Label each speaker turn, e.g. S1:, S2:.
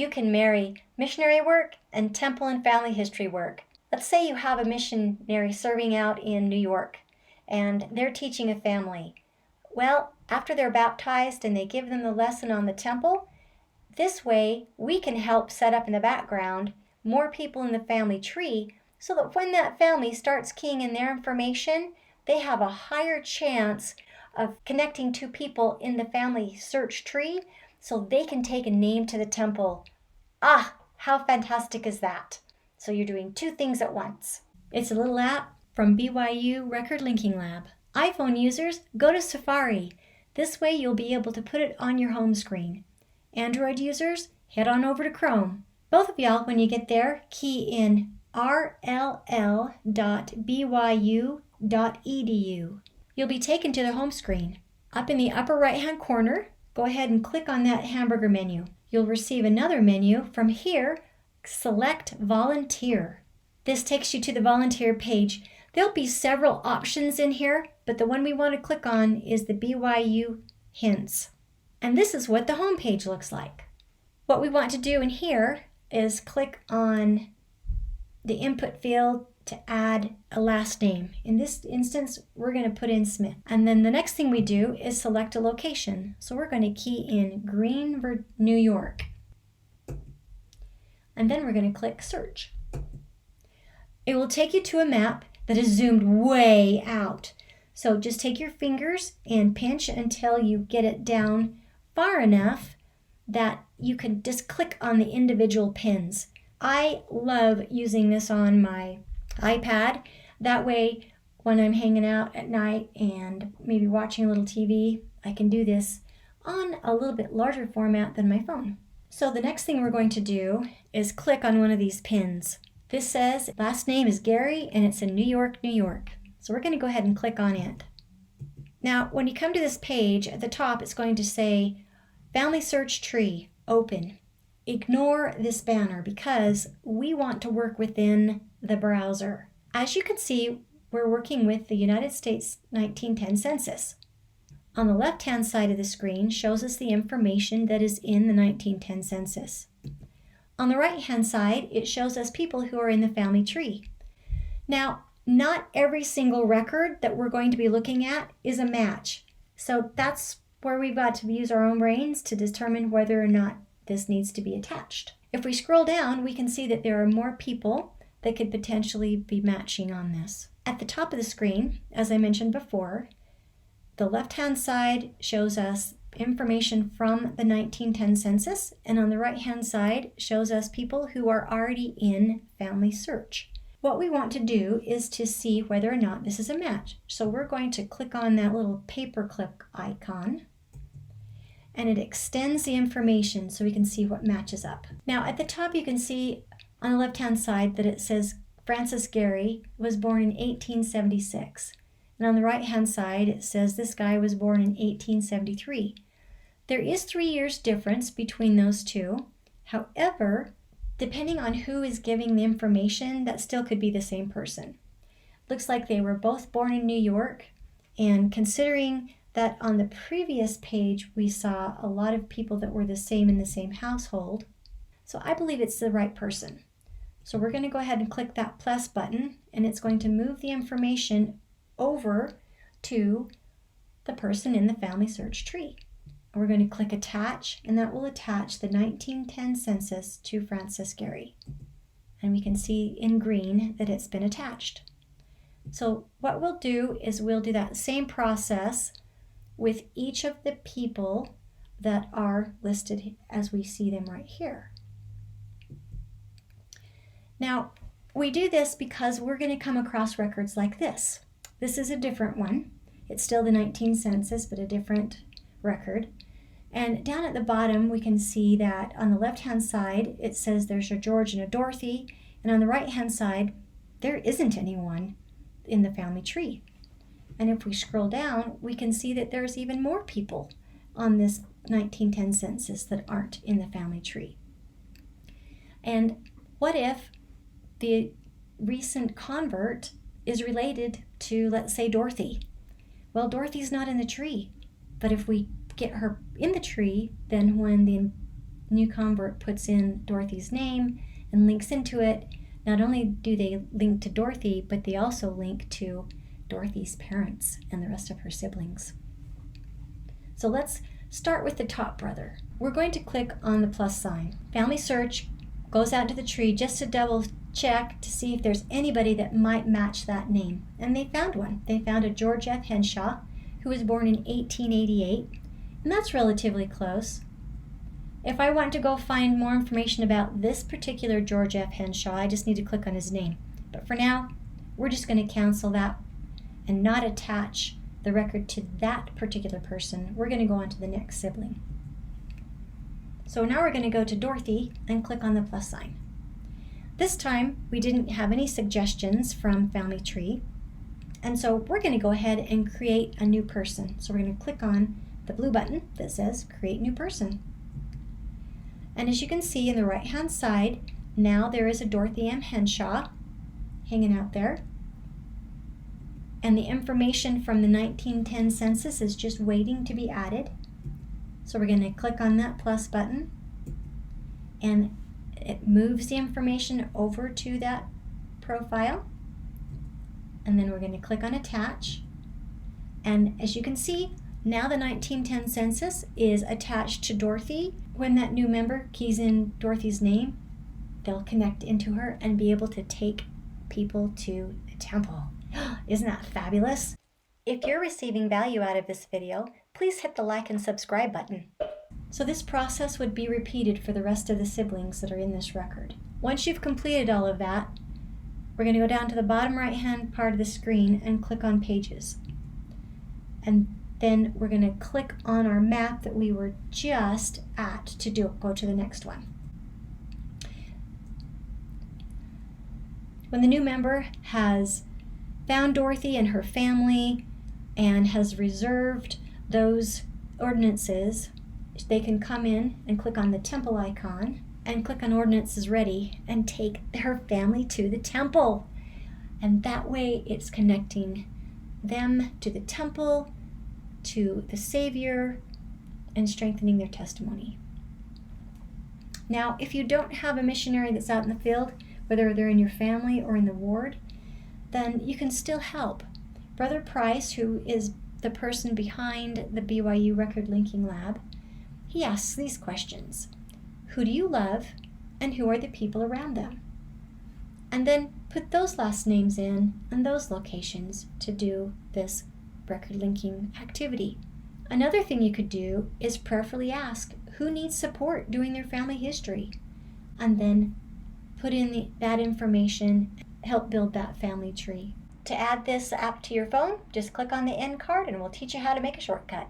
S1: You can marry missionary work and temple and family history work. Let's say you have a missionary serving out in New York and they're teaching a family. Well, after they're baptized and they give them the lesson on the temple, this way we can help set up in the background more people in the family tree so that when that family starts keying in their information, they have a higher chance of connecting two people in the family search tree so they can take a name to the temple. Ah, how fantastic is that? So you're doing two things at once. It's a little app from BYU Record Linking Lab. iPhone users, go to Safari. This way you'll be able to put it on your home screen. Android users, head on over to Chrome. Both of y'all, when you get there, key in rll.byu.edu. You'll be taken to the home screen. Up in the upper right-hand corner, go ahead and click on that hamburger menu. You'll receive another menu. From here, select Volunteer. This takes you to the volunteer page. There'll be several options in here, but the one we want to click on is the BYU Hints. And this is what the home page looks like. What we want to do in here is click on the input field to add a last name. In this instance, we're going to put in Smith. And then the next thing we do is select a location. So we're going to key in Green, New York. And then we're going to click Search. It will take you to a map that is zoomed way out. So just take your fingers and pinch until you get it down far enough that you can just click on the individual pins. I love using this on my iPad. That way, when I'm hanging out at night and maybe watching a little TV, I can do this on a little bit larger format than my phone. So the next thing we're going to do is click on one of these pins. This says last name is Gary and it's in New York, New York. So we're going to go ahead and click on it. Now, when you come to this page, at the top it's going to say Family Search Tree, Open. Ignore this banner because we want to work within the browser. As you can see, we're working with the United States 1910 Census. On the left-hand side of the screen shows us the information that is in the 1910 Census. On the right-hand side, it shows us people who are in the family tree. Now, not every single record that we're going to be looking at is a match. So that's where we've got to use our own brains to determine whether or not this needs to be attached. If we scroll down, we can see that there are more people that could potentially be matching on this. At the top of the screen, as I mentioned before, the left-hand side shows us information from the 1910 census, and on the right-hand side shows us people who are already in Family Search. What we want to do is to see whether or not this is a match. So we're going to click on that little paperclip icon, and it extends the information so we can see what matches up. Now at the top you can see on the left-hand side that it says Francis Gary was born in 1876. And on the right-hand side it says this guy was born in 1873. There is 3 years difference between those two. However, depending on who is giving the information, that still could be the same person. Looks like they were both born in New York, and considering that on the previous page we saw a lot of people that were the same in the same household, so I believe it's the right person. So we're going to go ahead and click that plus button, and it's going to move the information over to the person in the Family Search tree. We're going to click Attach, and that will attach the 1910 census to Francis Gary. And we can see in green that it's been attached. So what we'll do is we'll do that same process with each of the people that are listed as we see them right here. Now, we do this because we're going to come across records like this. This is a different one. It's still the 19 census, but a different record. And down at the bottom, we can see that on the left-hand side, it says there's a George and a Dorothy, and on the right-hand side, there isn't anyone in the family tree. And if we scroll down, we can see that there's even more people on this 1910 census that aren't in the family tree. And what if the recent convert is related to, let's say, Dorothy? Well, Dorothy's not in the tree, but if we get her in the tree, then when the new convert puts in Dorothy's name and links into it, not only do they link to Dorothy, but they also link to Dorothy's parents and the rest of her siblings. So let's start with the top brother. We're going to click on the plus sign. Family search goes out to the tree just to double check to see if there's anybody that might match that name. And they found one. They found a George F. Henshaw, who was born in 1888, and that's relatively close. If I want to go find more information about this particular George F. Henshaw, I just need to click on his name. But for now, we're just going to cancel that and not attach the record to that particular person. We're going to go on to the next sibling. So now we're going to go to Dorothy and click on the plus sign. This time, we didn't have any suggestions from Family Tree, and so we're going to go ahead and create a new person. So we're going to click on the blue button that says Create New Person. And as you can see in the right-hand side, now there is a Dorothy M. Henshaw hanging out there. And the information from the 1910 census is just waiting to be added. So we're going to click on that plus button, and it moves the information over to that profile. And then we're going to click on Attach. And as you can see, now the 1910 census is attached to Dorothy. When that new member keys in Dorothy's name, they'll connect into her and be able to take people to the temple. Isn't that fabulous? If you're receiving value out of this video, please hit the like and subscribe button. So this process would be repeated for the rest of the siblings that are in this record. Once you've completed all of that, we're going to go down to the bottom right-hand part of the screen and click on Pages. And then we're going to click on our map that we were just at to go to the next one. When the new member has found Dorothy and her family and has reserved those ordinances, they can come in and click on the temple icon and click on Ordinances Ready and take their family to the temple. And that way it's connecting them to the temple, to the Savior, and strengthening their testimony. Now, if you don't have a missionary that's out in the field, whether they're in your family or in the ward, then you can still help. Brother Price, who is the person behind the BYU Record Linking Lab, he asks these questions. Who do you love, and who are the people around them? And then put those last names in and those locations to do this record linking activity. Another thing you could do is prayerfully ask who needs support doing their family history, and then put in that information, help build that family tree. To add this app to your phone, just click on the end card and we'll teach you how to make a shortcut.